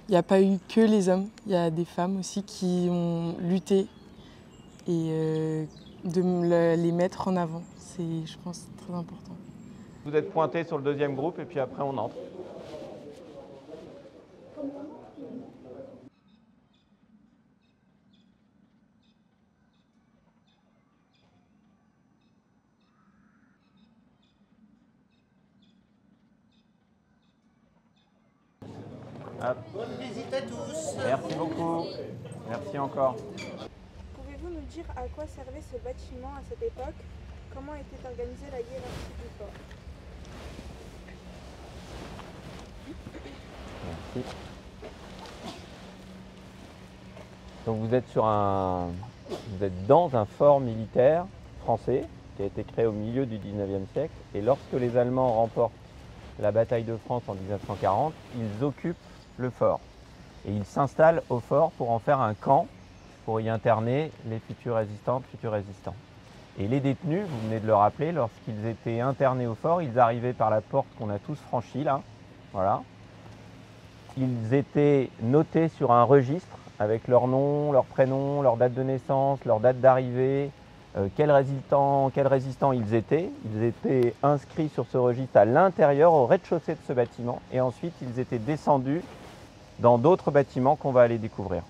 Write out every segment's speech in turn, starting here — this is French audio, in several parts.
Il n'y a pas eu que les hommes, il y a des femmes aussi qui ont lutté et les mettre en avant, c'est, je pense, très important. Vous êtes pointés sur le deuxième groupe et puis après on entre. Bonne visite à tous. Merci beaucoup. Merci encore. Pouvez-vous nous dire à quoi servait ce bâtiment à cette époque? Comment était organisée la hiérarchie du fort? Merci. Donc vous êtes dans un fort militaire français qui a été créé au milieu du 19e siècle. Et lorsque les Allemands remportent la bataille de France en 1940, ils occupent le fort. Et ils s'installent au fort pour en faire un camp, pour y interner les futurs résistantes, futurs résistants. Et les détenus, vous venez de le rappeler, lorsqu'ils étaient internés au fort, ils arrivaient par la porte qu'on a tous franchie là. Voilà. Ils étaient notés sur un registre avec leur nom, leur prénom, leur date de naissance, leur date d'arrivée, quels résistants ils étaient. Ils étaient inscrits sur ce registre à l'intérieur, au rez-de-chaussée de ce bâtiment. Et ensuite, ils étaient descendus dans d'autres bâtiments qu'on va aller découvrir.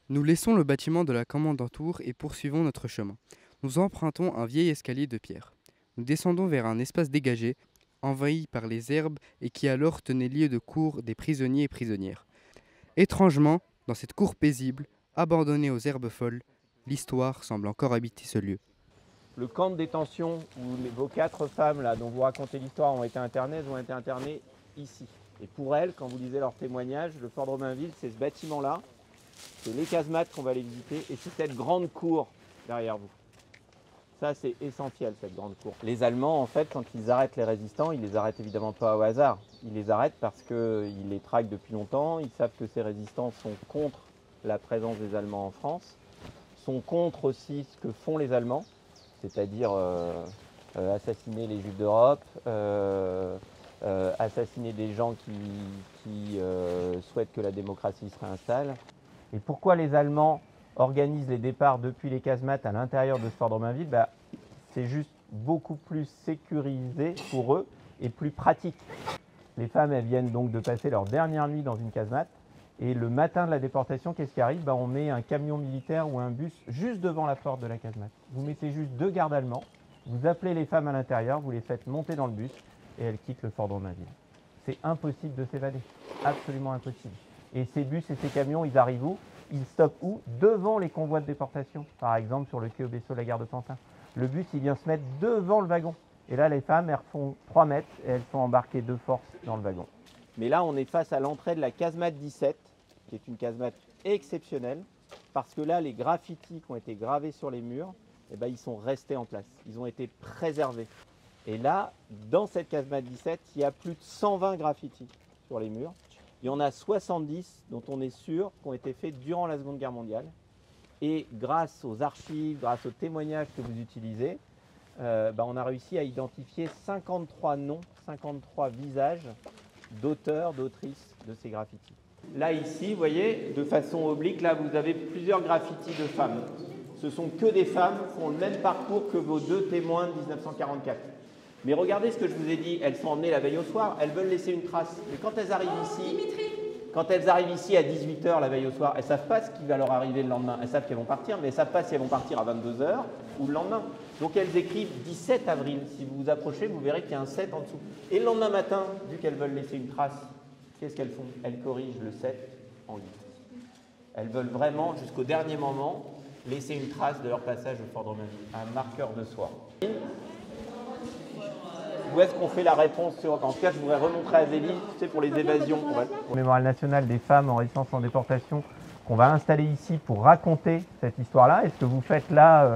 Nous laissons le bâtiment de la commandanture et poursuivons notre chemin. Nous empruntons un vieil escalier de pierre. Nous descendons vers un espace dégagé, envahi par les herbes et qui alors tenait lieu de cour des prisonniers et prisonnières. Étrangement, dans cette cour paisible, abandonnée aux herbes folles, l'histoire semble encore habiter ce lieu. Le camp de détention où vos 4 femmes là, dont vous racontez l'histoire ont été internées, elles ont été internées ici. Et pour elles, quand vous lisez leurs témoignages, le fort de Romainville, c'est ce bâtiment-là, c'est les casemates qu'on va aller visiter et c'est cette grande cour derrière vous. Ça, c'est essentiel, cette grande cour. Les Allemands, en fait, quand ils arrêtent les résistants, ils les arrêtent évidemment pas au hasard. Ils les arrêtent parce qu'ils les traquent depuis longtemps, ils savent que ces résistants sont contre la présence des Allemands en France, sont contre aussi ce que font les Allemands, c'est-à-dire assassiner les Juifs d'Europe, assassiner des gens qui souhaitent que la démocratie se réinstalle. Et pourquoi les Allemands organisent les départs depuis les casemates à l'intérieur de ce fort de Romainville? C'est juste beaucoup plus sécurisé pour eux et plus pratique. Les femmes, elles viennent donc de passer leur dernière nuit dans une casemate. Et le matin de la déportation, qu'est-ce qui arrive? On met un camion militaire ou un bus juste devant la porte de la casemate. Vous mettez juste 2 gardes allemands, vous appelez les femmes à l'intérieur, vous les faites monter dans le bus et elles quittent le fort de Romainville. C'est impossible de s'évader, absolument impossible. Et ces bus et ces camions, ils arrivent où? Ils stoppent où? Devant les convois de déportation, par exemple sur le quai Aubesso, la gare de Pantin. Le bus, il vient se mettre devant le wagon. Et là, les femmes, elles font 3 mètres et elles sont embarquées de force dans le wagon. Mais là, on est face à l'entrée de la casemate 17, qui est une casemate exceptionnelle, parce que là, les graffitis qui ont été gravés sur les murs, ils sont restés en place. Ils ont été préservés. Et là, dans cette casemate 17, il y a plus de 120 graffitis sur les murs. Il y en a 70 dont on est sûr qui ont été faits durant la Seconde Guerre mondiale. Et grâce aux archives, grâce aux témoignages que vous utilisez, on a réussi à identifier 53 noms, 53 visages d'auteurs, d'autrices de ces graffitis. Là, ici, vous voyez, de façon oblique, là, vous avez plusieurs graffitis de femmes. Ce sont que des femmes qui font le même parcours que vos 2 témoins de 1944. Mais regardez ce que je vous ai dit, elles sont emmenées la veille au soir, elles veulent laisser une trace. Mais quand elles arrivent ici à 18h la veille au soir, elles ne savent pas ce qui va leur arriver le lendemain. Elles savent qu'elles vont partir, mais elles ne savent pas si elles vont partir à 22h ou le lendemain. Donc elles écrivent 17 avril. Si vous vous approchez, vous verrez qu'il y a un 7 en dessous. Et le lendemain matin, vu qu'elles veulent laisser une trace, qu'est-ce qu'elles font? Elles corrigent le 7 en 8. Elles veulent vraiment, jusqu'au dernier moment, laisser une trace de leur passage au fort de Romainville, un marqueur de soi. Où est-ce qu'on fait la réponse sur... En tout cas, je voudrais remontrer à Zélie, tu sais, pour les évasions. Le Mémorial national des femmes en résistance en déportation, qu'on va installer ici pour raconter cette histoire-là. Et ce que vous faites là,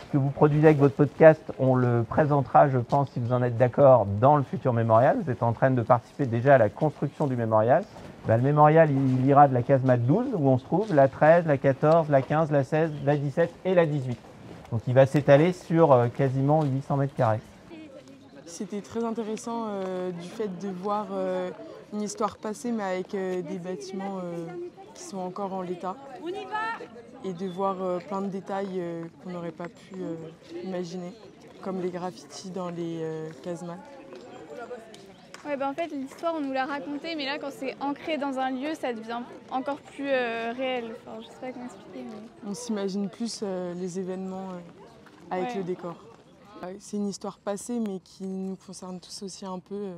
ce que vous produisez avec votre podcast, on le présentera, je pense, si vous en êtes d'accord, dans le futur mémorial. Vous êtes en train de participer déjà à la construction du mémorial. Le mémorial, il ira de la casemate 12, où on se trouve, la 13, la 14, la 15, la 16, la 17 et la 18. Donc il va s'étaler sur quasiment 800 mètres carrés. C'était très intéressant du fait de voir une histoire passée, mais avec des bâtiments qui sont encore en l'état. Et de voir plein de détails qu'on n'aurait pas pu imaginer, comme les graffitis dans les casemates. Ouais, en fait, l'histoire, on nous l'a racontée, mais là, quand c'est ancré dans un lieu, ça devient encore plus réel. Enfin, je sais pas comment expliquer. Mais... On s'imagine plus les événements avec le décor. C'est une histoire passée, mais qui nous concerne tous aussi un peu.